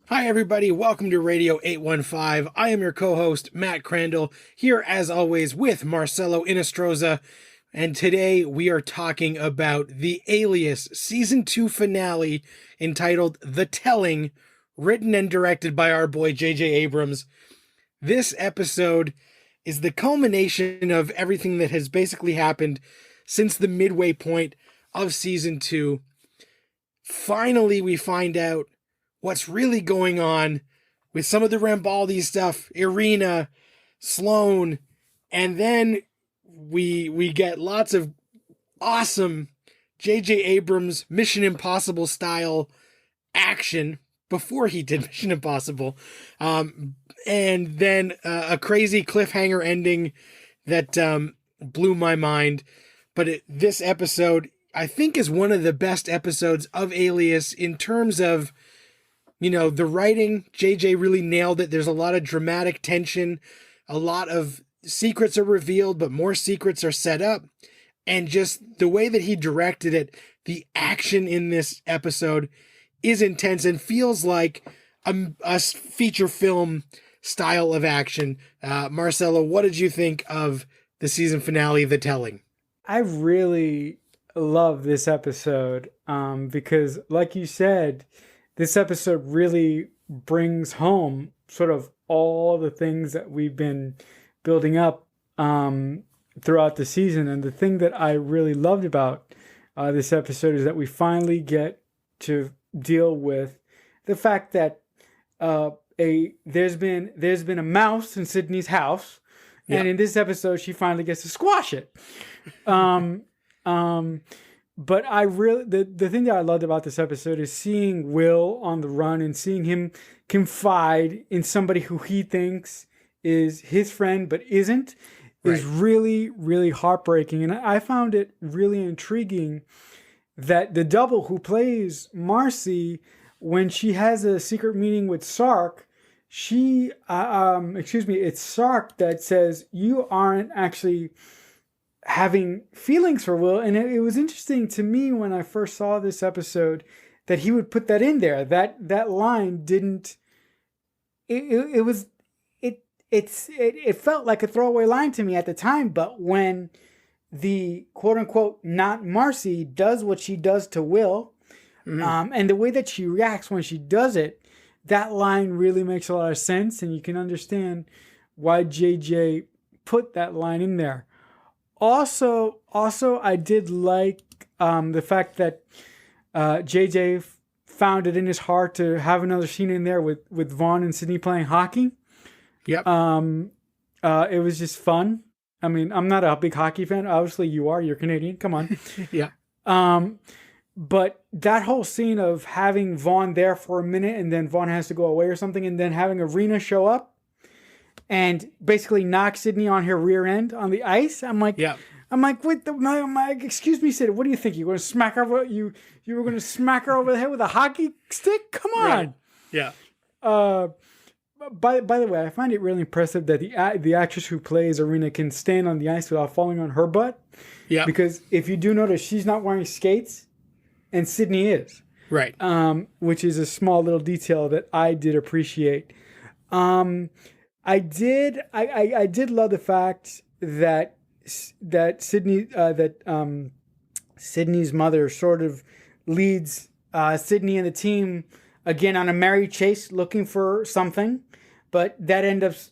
Hi, everybody. Welcome to Radio 815. I am your co-host, Matt Crandall, here as always with Marcelo Inostroza. And today we are talking about the Alias Season 2 finale entitled The Telling, written and directed by our boy J.J. Abrams. This episode is the culmination of everything that has basically happened since the midway point of Season 2. Finally, we find out what's really going on with some of the Rambaldi stuff, Irina, Sloane, and then we get lots of awesome J.J. Abrams Mission Impossible style action before he did Mission Impossible, and then a crazy cliffhanger ending that blew my mind. But this episode, I think, is one of the best episodes of Alias in terms of, you know, the writing. JJ really nailed it. There's a lot of dramatic tension. A lot of secrets are revealed, but more secrets are set up. And just the way that he directed it, the action in this episode is intense and feels like a feature film style of action. Marcelo, what did you think of the season finale, The Telling? I really love this episode because, like you said, this episode really brings home sort of all the things that we've been building up throughout the season. And the thing that I really loved about this episode is that we finally get to deal with the fact that there's been a mouse in Sydney's house, and in this episode she finally gets to squash it. But I really, the thing that I loved about this episode is seeing Will on the run and seeing him confide in somebody who he thinks is his friend but isn't, is really, really heartbreaking. And I found it really intriguing that the double who plays Marcy, when she has a secret meeting with Sark, it's Sark that says, you aren't actually having feelings for Will. And it was interesting to me when I first saw this episode that he would put that in there. That line didn't, it felt like a throwaway line to me at the time, but when the quote unquote not Marcy does what she does to Will, and the way that she reacts when she does it, that line really makes a lot of sense, and you can understand why JJ put that line in there. Also, I did like the fact that JJ found it in his heart to have another scene in there with Vaughn and Sydney playing hockey. Yep. It was just fun. I mean, I'm not a big hockey fan. Obviously, you are. You're Canadian. Come on. Yeah. But that whole scene of having Vaughn there for a minute and then Vaughn has to go away or something, and then having Arena show up and basically knock Sydney on her rear end on the ice. I'm like, wait, excuse me, Sid, what do you think? You were going to smack her over? You were going to smack her over the head with a hockey stick? Come on. Right. Yeah. By the way, I find it really impressive that the actress who plays Arena can stand on the ice without falling on her butt. Yeah. Because if you do notice, she's not wearing skates, and Sydney is. Right. Which is a small little detail that I did appreciate. I did love the fact that Sydney's mother sort of leads Sydney and the team again on a merry chase looking for something, but that ends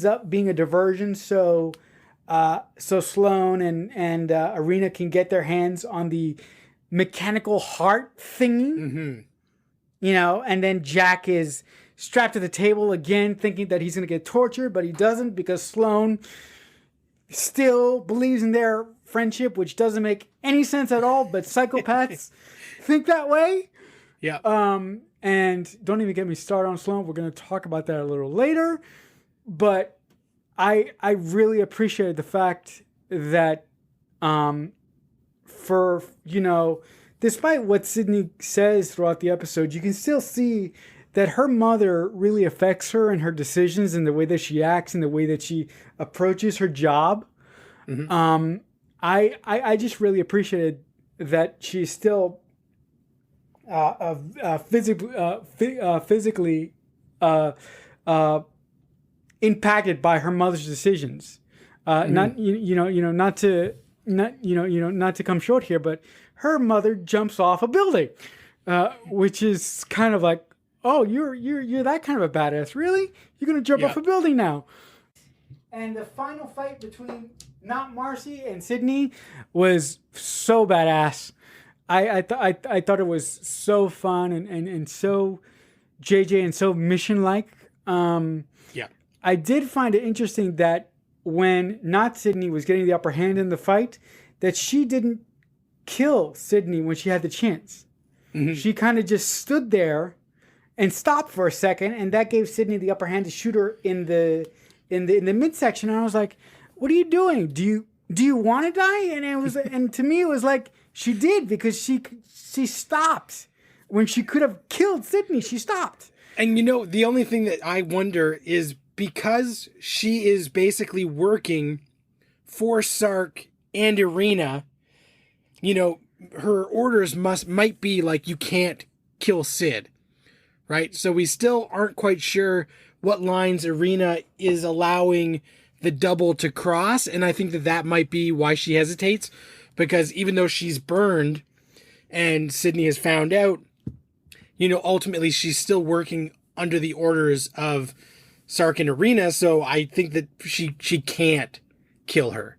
up being a diversion. So Sloane and Arena can get their hands on the mechanical heart thingy, you know, and then Jack is strapped to the table again, thinking that he's going to get tortured, but he doesn't, because Sloane still believes in their friendship, which doesn't make any sense at all, but psychopaths think that way. Yeah. And don't even get me started on Sloane. We're going to talk about that a little later. But I really appreciated the fact that for, you know, despite what Sydney says throughout the episode, you can still see that her mother really affects her and her decisions and the way that she acts and the way that she approaches her job. I just really appreciated that she's still physically uh, uh, impacted by her mother's decisions. Not not to come short here, but her mother jumps off a building, which is kind of like, oh, you're that kind of a badass, really? You're gonna jump off a building now? And the final fight between not Marcy and Sydney was so badass. I thought it was so fun and so JJ and so mission like. Yeah. I did find it interesting that when not Sydney was getting the upper hand in the fight, that she didn't kill Sydney when she had the chance. Mm-hmm. She kind of just stood there and stopped for a second, and that gave Sydney the upper hand to shoot her in the midsection. And I was like, "What are you doing? Do you want to die?" And it was, and to me, it was like she did, because she stopped when she could have killed Sydney. She stopped. And the only thing that I wonder is, because she is basically working for Sark and Irina, her orders might be like, you can't kill Sid, right? So we still aren't quite sure what lines Irina is allowing the double to cross, and I think that might be why she hesitates, because even though she's burned and Sydney has found out, ultimately she's still working under the orders of Sark and Irina, so I think that she can't kill her.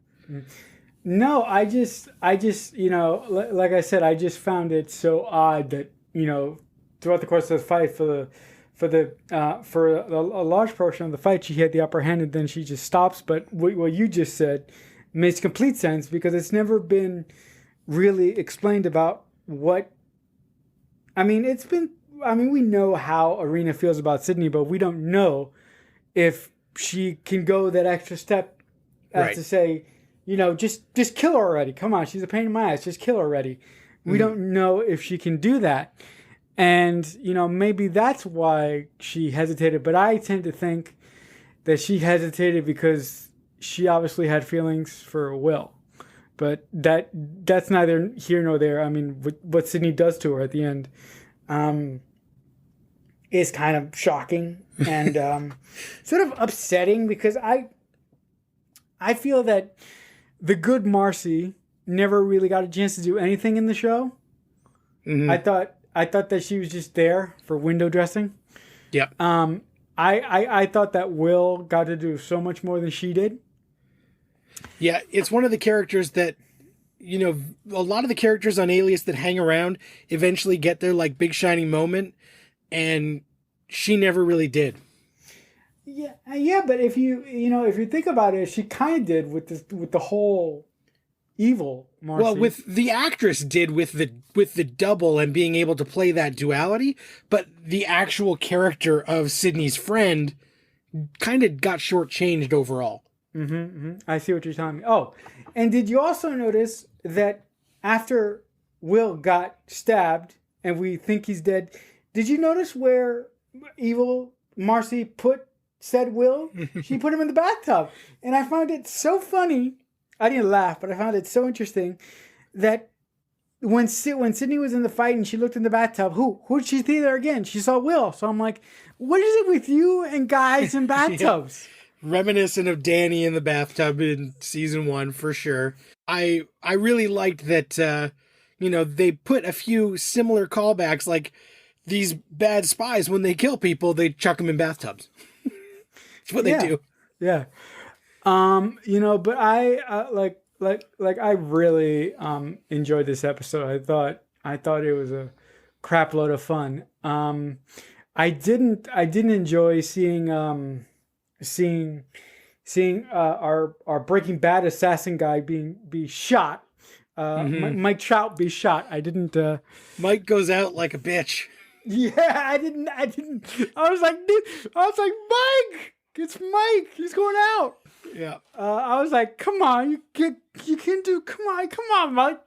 No, I just like I said, I just found it so odd that throughout the course of the fight, for a large portion of the fight, she had the upper hand and then she just stops. But what you just said makes complete sense, because it's never been really explained about what. I mean, we know how Irina feels about Sydney, but we don't know if she can go that extra step to say, just kill her already. Come on, she's a pain in my ass. Just kill her already. We don't know if she can do that. And, maybe that's why she hesitated. But I tend to think that she hesitated because she obviously had feelings for Will. But that's neither here nor there. I mean, what Sydney does to her at the end is kind of shocking and sort of upsetting, because I feel that the good Marcy never really got a chance to do anything in the show. Mm-hmm. I thought that she was just there for window dressing. Yep. I thought that Will got to do so much more than she did. Yeah, it's one of the characters that, a lot of the characters on Alias that hang around eventually get their like big shining moment, and she never really did. Yeah, but if you think about it, she kind of did with the whole evil Marcy. Well, with the actress did with the double and being able to play that duality, but the actual character of Sydney's friend kind of got shortchanged overall. Mm-hmm, mm-hmm. I see what you're telling me. Oh, and did you also notice that after Will got stabbed and we think he's dead, did you notice where evil Marcy said Will? She put him in the bathtub. And I found it so funny. I didn't laugh, but I found it so interesting that when Sydney was in the fight and she looked in the bathtub, who did she see there again? She saw Will. So I'm like, what is it with you and guys in bathtubs? Yeah. Reminiscent of Danny in the bathtub in season 1 for sure. I really liked that, they put a few similar callbacks, like these bad spies, when they kill people, they chuck them in bathtubs. That's what they do. Yeah. But I I really enjoyed this episode. I thought it was a crap load of fun. I didn't enjoy seeing our Breaking Bad assassin guy be shot. Mike Trout be shot. I didn't. Mike goes out like a bitch. Yeah, I didn't. I was like, Mike, it's Mike. He's going out. Yeah. I was like, come on, you can do. Come on, Mike.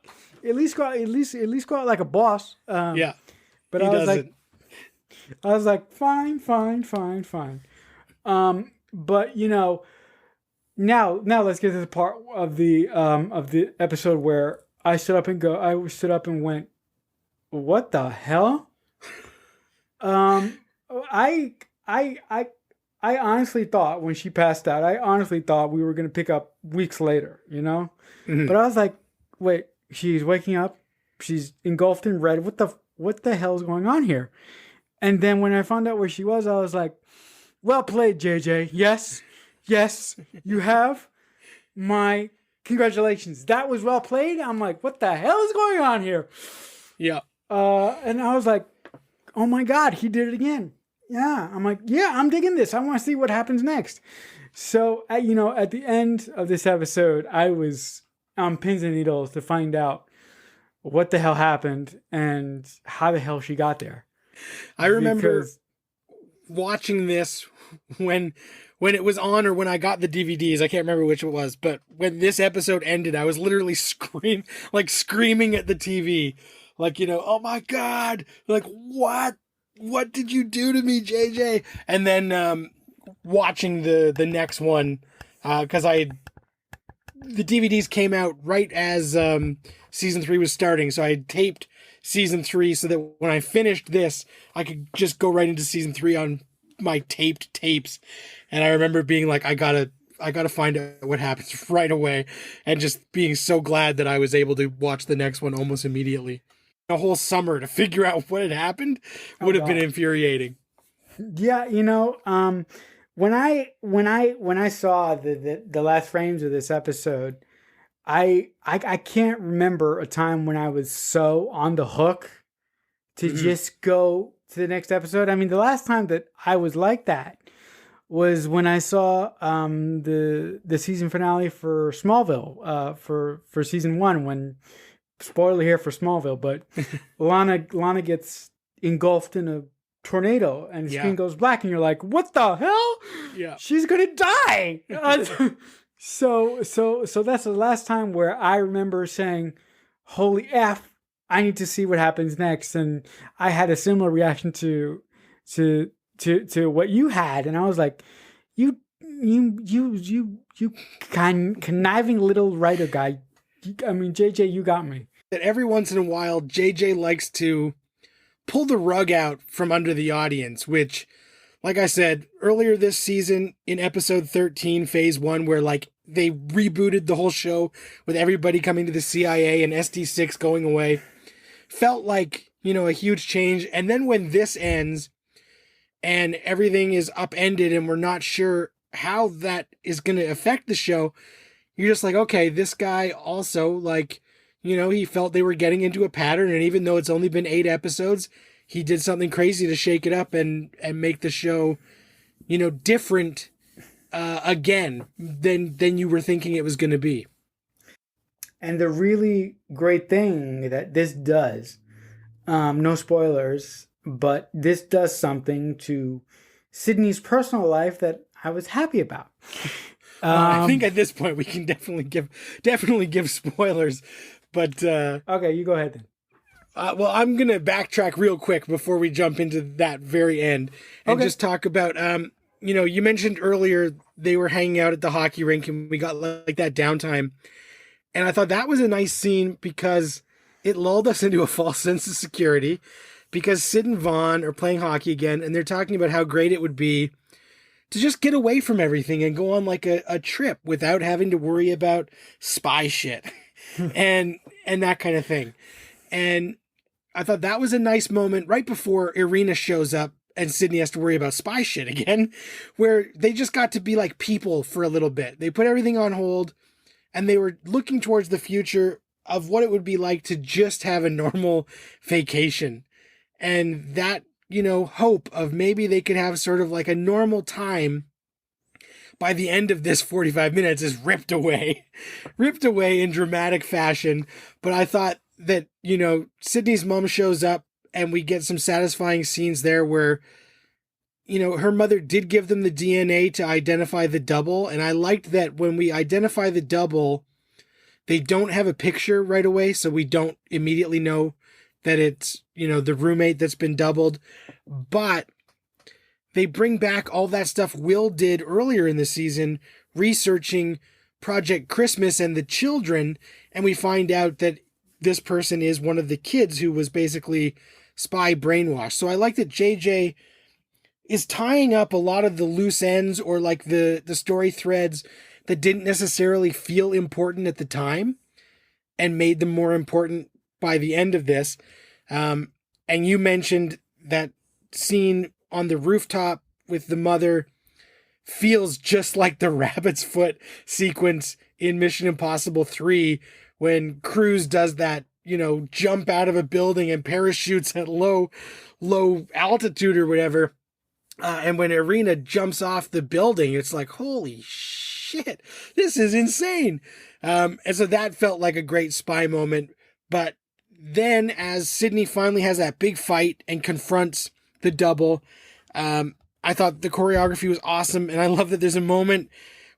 At least go out like a boss. Yeah. But I was like, fine. But now let's get to the part of the episode where I stood up and went, what the hell? Um, I, I, I, I honestly thought when she passed out, I honestly thought we were gonna pick up weeks later, you know. Mhm. But I was like, wait, she's waking up, she's engulfed in red. What the hell's going on here? And then when I found out where she was, I was like, well played, JJ. Yes, yes, you have my congratulations. That was well played. I'm like, what the hell is going on here? Yeah. And I was like, oh my God, he did it again. Yeah. I'm like, yeah, I'm digging this. I want to see what happens next. So, at the end of this episode, I was on pins and needles to find out what the hell happened and how the hell she got there. I remember Because watching this when it was on or when I got the DVDs. I can't remember which it was, but when this episode ended, I was literally screaming at the TV, like, oh my God, like what did you do to me, JJ? And then watching the next one, because the DVDs came out right as season 3 was starting, so I had taped season 3 so that when I finished this, I could just go right into season 3 on my taped tapes. And I remember being like, I gotta find out what happens right away, and just being so glad that I was able to watch the next one almost immediately. A whole summer to figure out what had happened would have been infuriating. yeah, when I saw the last frames of this episode, I can't remember a time when I was so on the hook to just go to the next episode. I mean, the last time that I was like that was when I saw the season finale for Smallville, for season 1, when, spoiler here for Smallville, but Lana gets engulfed in a tornado and the screen goes black and you're like, what the hell? Yeah. She's gonna die. So that's the last time where I remember saying, holy F, I need to see what happens next. And I had a similar reaction to what you had. And I was like, you conniving little writer guy. I mean, JJ, you got me. That every once in a while, JJ likes to pull the rug out from under the audience, which, like I said, earlier this season in episode 13, phase 1, where like they rebooted the whole show with everybody coming to the CIA and SD6 going away, felt like, a huge change. And then when this ends and everything is upended and we're not sure how that is going to affect the show, you're just like, okay, this guy also, like, he felt they were getting into a pattern, and even though it's only been 8 episodes, he did something crazy to shake it up and make the show, different again than you were thinking it was going to be. And the really great thing that this does, no spoilers, but this does something to Sydney's personal life that I was happy about. I think at this point we can definitely give spoilers, but okay, you go ahead then. Well, I'm gonna backtrack real quick before we jump into that very end and just talk about you mentioned earlier they were hanging out at the hockey rink and we got like that downtime, and I thought that was a nice scene because it lulled us into a false sense of security, because Sid and Vaughn are playing hockey again and they're talking about how great it would be to just get away from everything and go on like a trip without having to worry about spy shit and that kind of thing. And I thought that was a nice moment right before Irina shows up and Sydney has to worry about spy shit again, where they just got to be like people for a little bit. They put everything on hold and they were looking towards the future of what it would be like to just have a normal vacation. And that, hope of maybe they could have sort of like a normal time by the end of this 45 minutes is ripped away in dramatic fashion. But I thought that, Sydney's mom shows up and we get some satisfying scenes there where, her mother did give them the DNA to identify the double. And I liked that when we identify the double, they don't have a picture right away. So we don't immediately know that it's, the roommate that's been doubled. But they bring back all that stuff Will did earlier in the season, researching Project Christmas and the children. And we find out that this person is one of the kids who was basically spy brainwashed. So I like that JJ is tying up a lot of the loose ends, or like the story threads that didn't necessarily feel important at the time, and made them more important by the end of this. And you mentioned that scene on the rooftop with the mother feels just like the rabbit's foot sequence in Mission Impossible 3, when Cruise does that, jump out of a building and parachutes at low altitude or whatever. And when Irina jumps off the building, it's like, holy shit, this is insane. And so that felt like a great spy moment. But then as Sydney finally has that big fight and confronts the double, I thought the choreography was awesome. And I love that there's a moment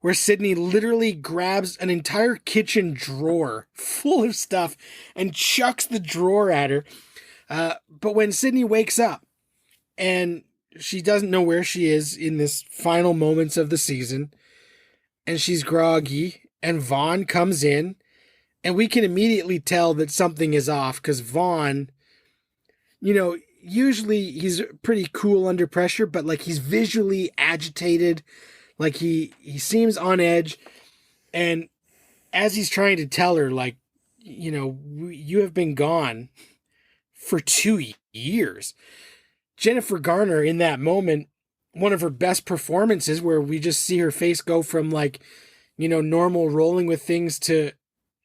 where Sydney literally grabs an entire kitchen drawer full of stuff and chucks the drawer at her. But when Sydney wakes up and she doesn't know where she is in this final moments of the season, and she's groggy, and Vaughn comes in, and we can immediately tell that something is off, because Vaughn, usually he's pretty cool under pressure, but like he's visually agitated, like he seems on edge. And as he's trying to tell her, like, you have been gone for 2 years. Jennifer Garner in that moment, one of her best performances, where we just see her face go from like, normal rolling with things to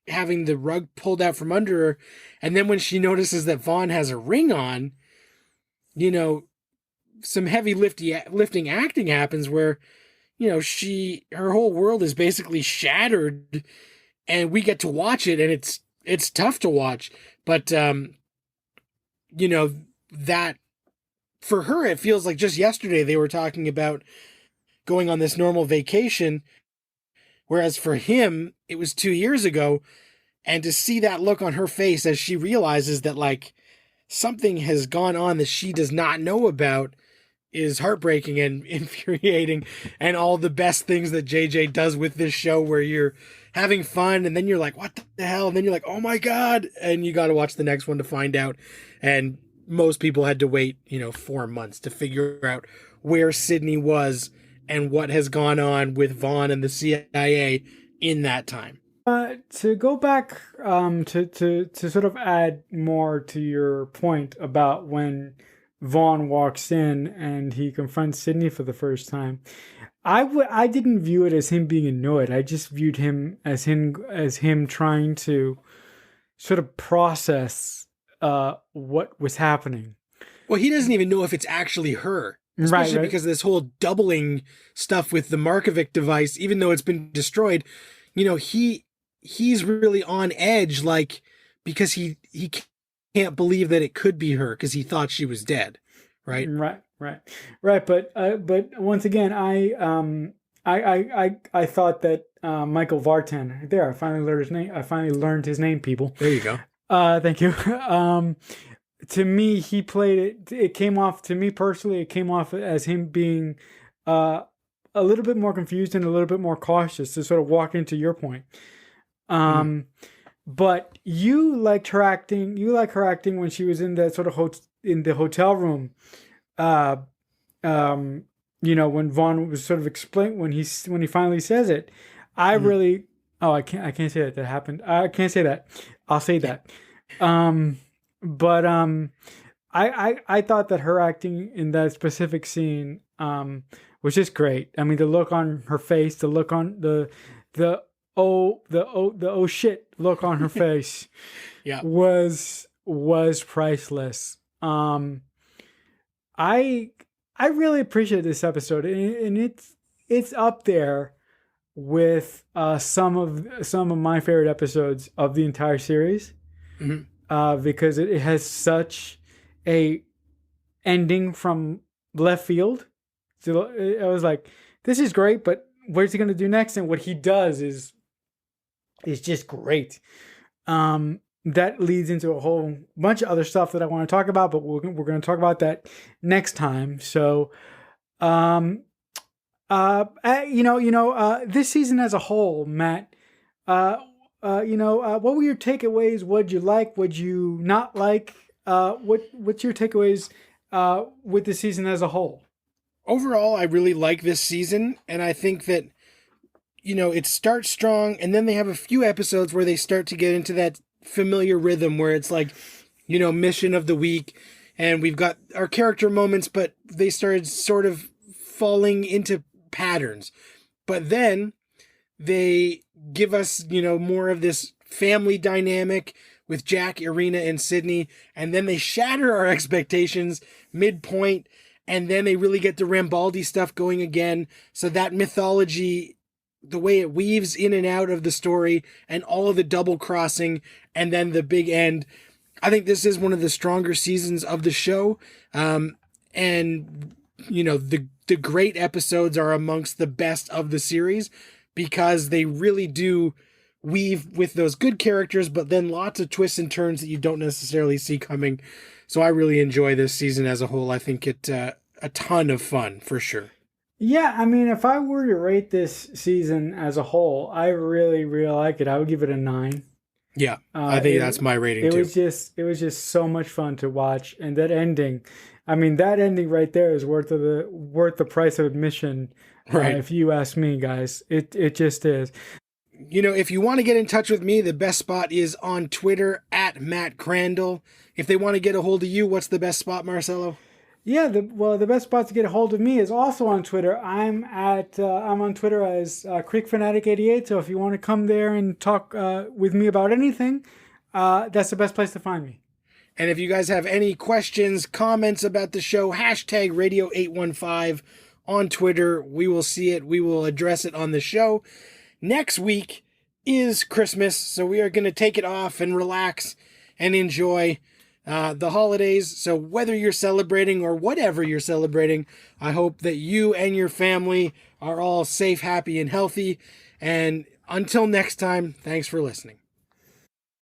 having the rug pulled out from under her. And then when she notices that Vaughn has a ring on, some heavy lifting acting happens where, her whole world is basically shattered, and we get to watch it, and it's tough to watch. But, that for her, it feels like just yesterday they were talking about going on this normal vacation, whereas for him, it was 2 years ago. And to see that look on her face as she realizes that like something has gone on that she does not know about is heartbreaking and infuriating. And all the best things that JJ does with this show, where you're having fun and then you're like, what the hell? And then you're like, oh my God. And you got to watch the next one to find out. And most people had to wait, 4 months to figure out where Sydney was and what has gone on with Vaughn and the CIA in that time. To go back, to sort of add more to your point about when Vaughn walks in and he confronts Sydney for the first time, I didn't view it as him being annoyed. I just viewed him as him trying to sort of process what was happening. Well, he doesn't even know if it's actually her, especially because of this whole doubling stuff with the Markovic device. Even though it's been destroyed, he's really on edge, like, because he can't believe that it could be her, because he thought she was dead, right? Right. But once again, I thought that Michael Vartan. There, I finally learned his name. I finally learned his name, people. There you go. Thank you. To me, he played it. It came off, to me personally, it came off as him being a little bit more confused and a little bit more cautious, to sort of walk into your point. But you liked her acting. You like her acting when she was in that sort of in the hotel room. When Vaughn was sort of when he finally says it, I really. Oh, I can't say that happened. I can't say that. I'll say that. But I thought that her acting in that specific scene was just great. I mean, the look on her face, the look on the oh shit look on her face, yeah, was priceless. I really appreciate this episode, and it's up there with some of my favorite episodes of the entire series, because it has such a ending from left field. So I was like, this is great, but what's he going to do next? And what he does is just great. That leads into a whole bunch of other stuff that I want to talk about, but we're going to talk about that next time. So, this season as a whole, Matt, what were your takeaways? What'd you like? What'd you not like? What's your takeaways with the season as a whole? Overall, I really like this season, and I think that it starts strong, and then they have a few episodes where they start to get into that familiar rhythm where it's like, mission of the week, and we've got our character moments, but they started sort of falling into patterns. But then they give us, more of this family dynamic with Jack, Irina, and Sydney, and then they shatter our expectations midpoint, and then they really get the Rambaldi stuff going again. So that mythology, the way it weaves in and out of the story, and all of the double crossing, and then the big end. I think this is one of the stronger seasons of the show. And the great episodes are amongst the best of the series because they really do weave with those good characters, but then lots of twists and turns that you don't necessarily see coming. So I really enjoy this season as a whole. I think it a ton of fun for sure. Yeah, I mean, if I were to rate this season as a whole, I really, really like it. I would give it a 9. Yeah, I think that's my rating too. It was just so much fun to watch, and that ending, right there is worth the price of admission. Right. If you ask me, guys, it just is. If you want to get in touch with me, the best spot is on Twitter at Matt Crandall. If they want to get a hold of you, what's the best spot, Marcelo? Yeah, the best spot to get a hold of me is also on Twitter. I'm on Twitter as CreekFanatic88. So if you want to come there and talk with me about anything, that's the best place to find me. And if you guys have any questions, comments about the show, hashtag Radio815 on Twitter. We will see it. We will address it on the show. Next week is Christmas, so we are going to take it off and relax and enjoy the holidays. So whether you're celebrating or whatever you're celebrating, I hope that you and your family are all safe, happy, and healthy. And until next time, thanks for listening.